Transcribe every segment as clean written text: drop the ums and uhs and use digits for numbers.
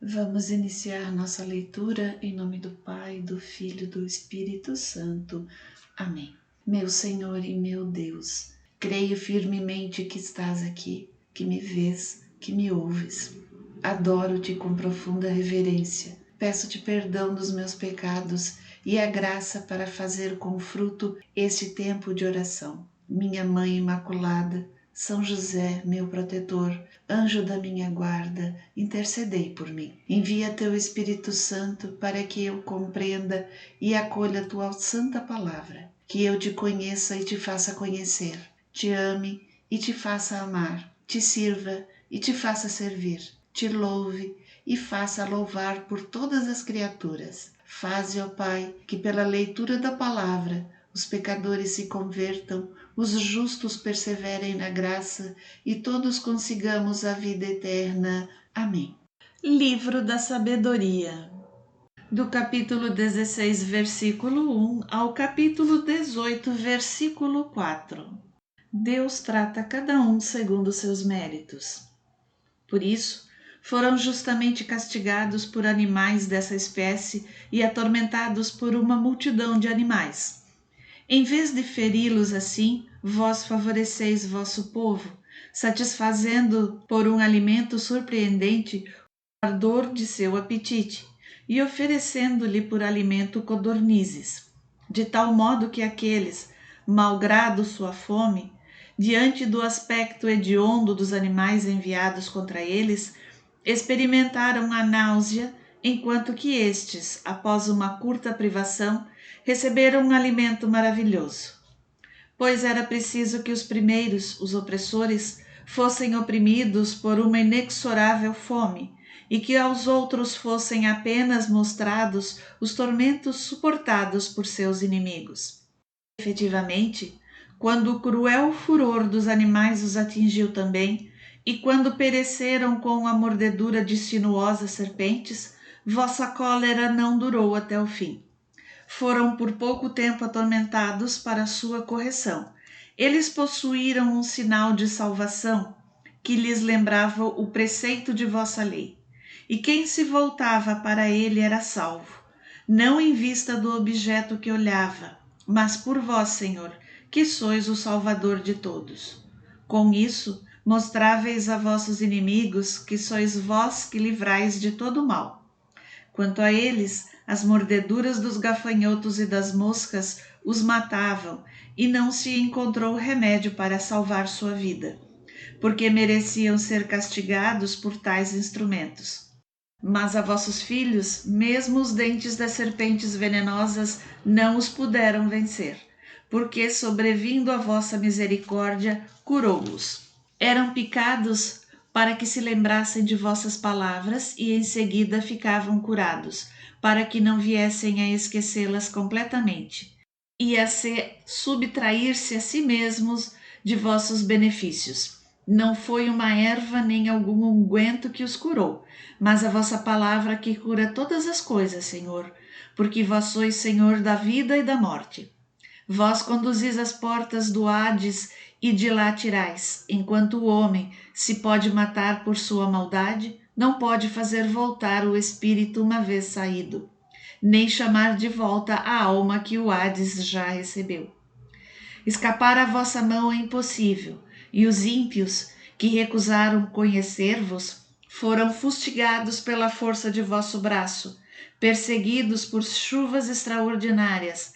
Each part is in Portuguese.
Vamos iniciar nossa leitura em nome do Pai, do Filho e do Espírito Santo. Amém. Meu Senhor e meu Deus, creio firmemente que estás aqui, que me vês, que me ouves. Adoro-te com profunda reverência. Peço-te perdão dos meus pecados e a graça para fazer com fruto este tempo de oração. Minha Mãe Imaculada, São José, meu protetor, anjo da minha guarda, intercedei por mim. Envia teu Espírito Santo para que eu compreenda e acolha a tua santa palavra, que eu te conheça e te faça conhecer, te ame e te faça amar, te sirva e te faça servir, te louve e faça louvar por todas as criaturas. Faze, ó Pai, que pela leitura da palavra os pecadores se convertam, os justos perseverem na graça e todos consigamos a vida eterna. Amém. Livro da Sabedoria, do capítulo 16, versículo 1 ao capítulo 18, versículo 4. Deus trata cada um segundo seus méritos. Por isso, foram justamente castigados por animais dessa espécie e atormentados por uma multidão de animais. Em vez de feri-los assim, vós favoreceis vosso povo, satisfazendo por um alimento surpreendente o ardor de seu apetite e oferecendo-lhe por alimento codornizes, de tal modo que aqueles, malgrado sua fome, diante do aspecto hediondo dos animais enviados contra eles, experimentaram a náusea, enquanto que estes, após uma curta privação, receberam um alimento maravilhoso. Pois era preciso que os primeiros, os opressores, fossem oprimidos por uma inexorável fome, e que aos outros fossem apenas mostrados os tormentos suportados por seus inimigos. Efetivamente, quando o cruel furor dos animais os atingiu também, e quando pereceram com a mordedura de sinuosas serpentes, vossa cólera não durou até o fim. Foram por pouco tempo atormentados para sua correção. Eles possuíram um sinal de salvação que lhes lembrava o preceito de vossa lei. E quem se voltava para ele era salvo, não em vista do objeto que olhava, mas por vós, Senhor, que sois o Salvador de todos. Com isso, mostráveis a vossos inimigos que sois vós que livrais de todo mal. Quanto a eles, as mordeduras dos gafanhotos e das moscas os matavam, e não se encontrou remédio para salvar sua vida, porque mereciam ser castigados por tais instrumentos. Mas a vossos filhos, mesmo os dentes das serpentes venenosas não os puderam vencer, porque, sobrevindo a vossa misericórdia, curou-os. Eram picados para que se lembrassem de vossas palavras e em seguida ficavam curados, para que não viessem a esquecê-las completamente e a subtrair-se a si mesmos de vossos benefícios. Não foi uma erva nem algum unguento que os curou, mas a vossa palavra que cura todas as coisas, Senhor, porque vós sois Senhor da vida e da morte. Vós conduzis as portas do Hades e de lá tirais, enquanto o homem se pode matar por sua maldade, não pode fazer voltar o espírito uma vez saído, nem chamar de volta a alma que o Hades já recebeu. Escapar à vossa mão é impossível, e os ímpios, que recusaram conhecer-vos, foram fustigados pela força de vosso braço, perseguidos por chuvas extraordinárias,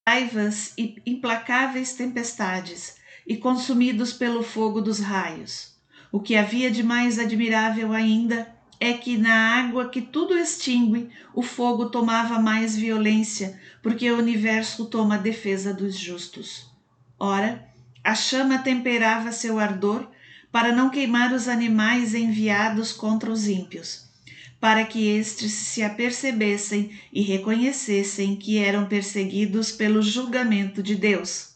raivas e implacáveis tempestades, e consumidos pelo fogo dos raios. O que havia de mais admirável ainda é que na água que tudo extingue, o fogo tomava mais violência, porque o universo toma a defesa dos justos. Ora, a chama temperava seu ardor para não queimar os animais enviados contra os ímpios, para que estes se apercebessem e reconhecessem que eram perseguidos pelo julgamento de Deus.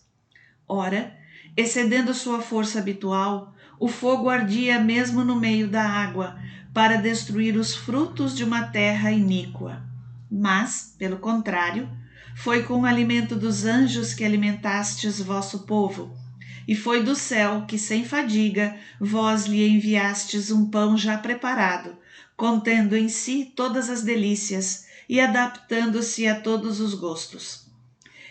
Ora, excedendo sua força habitual, o fogo ardia mesmo no meio da água, para destruir os frutos de uma terra iníqua. Mas, pelo contrário, foi com o alimento dos anjos que alimentastes vosso povo, e foi do céu que, sem fadiga, vós lhe enviastes um pão já preparado, contendo em si todas as delícias e adaptando-se a todos os gostos.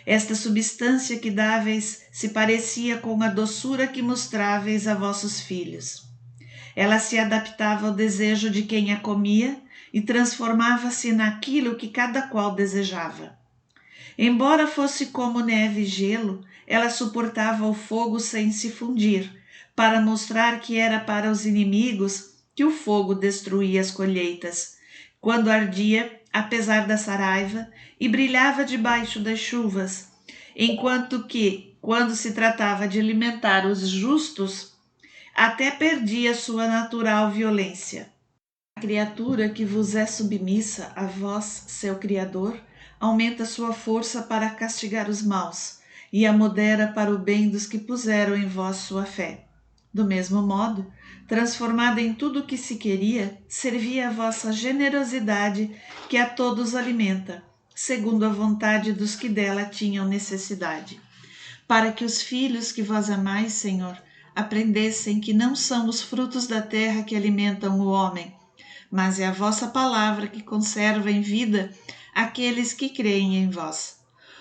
Esta substância que dáveis se parecia com a doçura que mostráveis a vossos filhos. Ela se adaptava ao desejo de quem a comia e transformava-se naquilo que cada qual desejava. Embora fosse como neve e gelo, ela suportava o fogo sem se fundir, para mostrar que era para os inimigos que o fogo destruía as colheitas, quando ardia, apesar da saraiva, e brilhava debaixo das chuvas, enquanto que, quando se tratava de alimentar os justos, até perdia sua natural violência. A criatura que vos é submissa a vós, seu Criador, aumenta sua força para castigar os maus e a modera para o bem dos que puseram em vós sua fé. Do mesmo modo, transformada em tudo o que se queria, servia a vossa generosidade que a todos alimenta, segundo a vontade dos que dela tinham necessidade. Para que os filhos que vós amais, Senhor, aprendessem que não são os frutos da terra que alimentam o homem, mas é a vossa palavra que conserva em vida aqueles que creem em vós.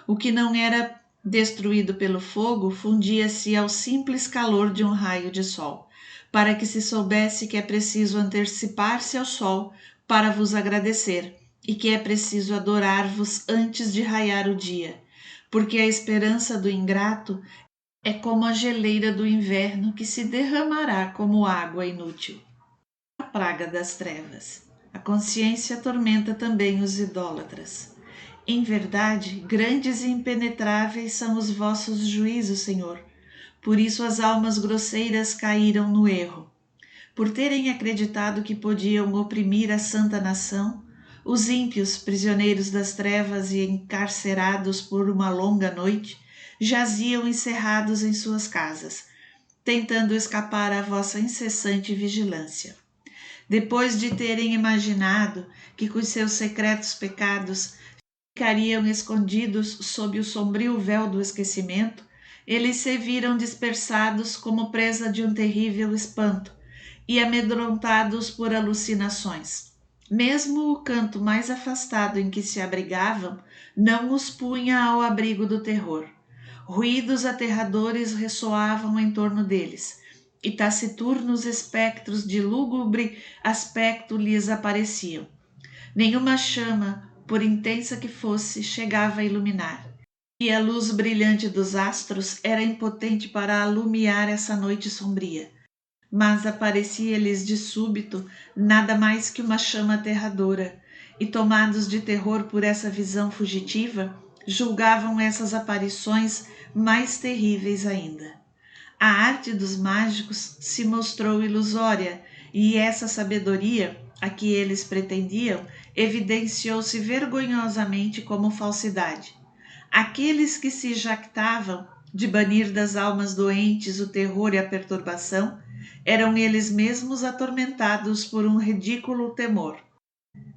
O que não era destruído pelo fogo fundia-se ao simples calor de um raio de sol, para que se soubesse que é preciso antecipar-se ao sol para vos agradecer e que é preciso adorar-vos antes de raiar o dia, porque a esperança do ingrato é como a geleira do inverno que se derramará como água inútil. A praga das trevas. A consciência atormenta também os idólatras. Em verdade, grandes e impenetráveis são os vossos juízos, Senhor. Por isso as almas grosseiras caíram no erro. Por terem acreditado que podiam oprimir a santa nação, os ímpios, prisioneiros das trevas e encarcerados por uma longa noite, jaziam encerrados em suas casas, tentando escapar à vossa incessante vigilância. Depois de terem imaginado que com seus secretos pecados ficariam escondidos sob o sombrio véu do esquecimento, eles se viram dispersados como presa de um terrível espanto e amedrontados por alucinações. Mesmo o canto mais afastado em que se abrigavam não os punha ao abrigo do terror. Ruídos aterradores ressoavam em torno deles, e taciturnos espectros de lúgubre aspecto lhes apareciam. Nenhuma chama, por intensa que fosse, chegava a iluminar, e a luz brilhante dos astros era impotente para alumiar essa noite sombria. Mas aparecia-lhes de súbito nada mais que uma chama aterradora, e tomados de terror por essa visão fugitiva, julgavam essas aparições mais terríveis ainda. A arte dos mágicos se mostrou ilusória, e essa sabedoria a que eles pretendiam evidenciou-se vergonhosamente como falsidade. Aqueles que se jactavam de banir das almas doentes o terror e a perturbação eram eles mesmos atormentados por um ridículo temor.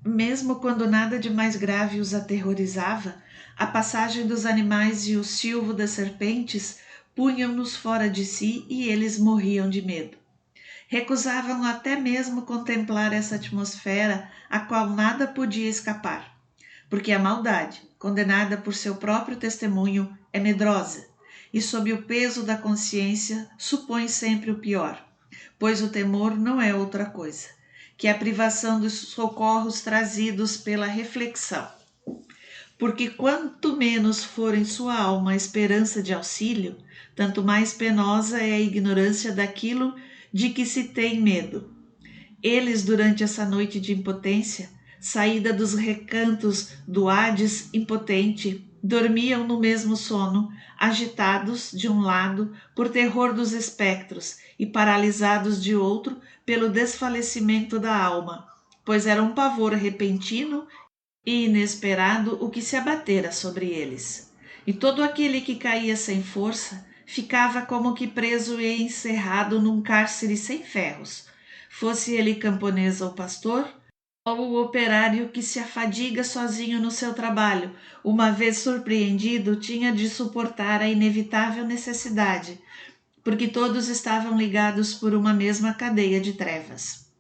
Mesmo quando nada de mais grave os aterrorizava, a passagem dos animais e o silvo das serpentes punham-nos fora de si e eles morriam de medo. Recusavam até mesmo contemplar essa atmosfera a qual nada podia escapar, porque a maldade, condenada por seu próprio testemunho, é medrosa, e sob o peso da consciência supõe sempre o pior, pois o temor não é outra coisa que a privação dos socorros trazidos pela reflexão. Porque quanto menos for em sua alma a esperança de auxílio, tanto mais penosa é a ignorância daquilo de que se tem medo. Eles, durante essa noite de impotência, saída dos recantos do Hades impotente, dormiam no mesmo sono, agitados, de um lado, por terror dos espectros e paralisados de outro pelo desfalecimento da alma, pois era um pavor repentino e inesperado o que se abatera sobre eles. E todo aquele que caía sem força ficava como que preso e encerrado num cárcere sem ferros, fosse ele camponês ou pastor, ou o operário que se afadiga sozinho no seu trabalho, uma vez surpreendido, tinha de suportar a inevitável necessidade, porque todos estavam ligados por uma mesma cadeia de trevas.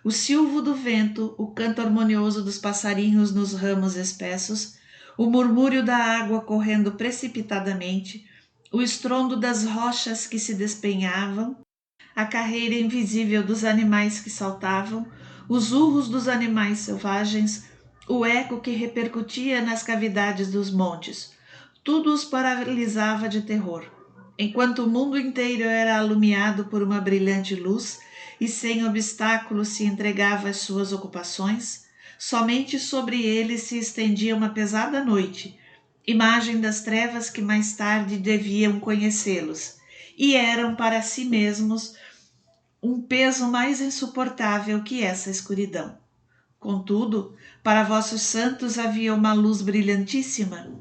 o silvo do vento, o canto harmonioso dos passarinhos nos ramos espessos, o murmúrio da água correndo precipitadamente, o estrondo das rochas que se despenhavam, a carreira invisível dos animais que saltavam, os urros dos animais selvagens, o eco que repercutia nas cavidades dos montes, tudo os paralisava de terror. Enquanto o mundo inteiro era alumiado por uma brilhante luz e sem obstáculos se entregava às suas ocupações, somente sobre ele se estendia uma pesada noite, imagem das trevas que mais tarde deviam conhecê-los, e eram para si mesmos um peso mais insuportável que essa escuridão. Contudo, para vossos santos havia uma luz brilhantíssima.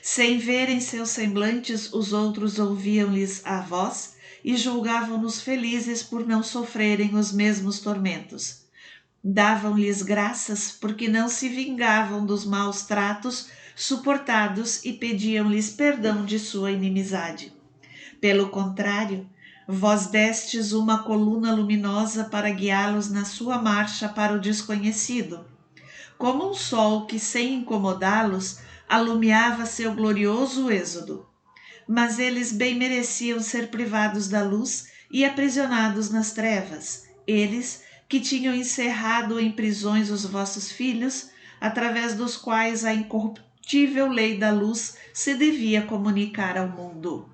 Sem verem seus semblantes, os outros ouviam-lhes a voz e julgavam-nos felizes por não sofrerem os mesmos tormentos. Davam-lhes graças porque não se vingavam dos maus tratos suportados e pediam-lhes perdão de sua inimizade. Pelo contrário, vós destes uma coluna luminosa para guiá-los na sua marcha para o desconhecido, como um sol que, sem incomodá-los, alumiava seu glorioso êxodo. Mas eles bem mereciam ser privados da luz e aprisionados nas trevas, eles que tinham encerrado em prisões os vossos filhos, através dos quais a incorruptível lei da luz se devia comunicar ao mundo.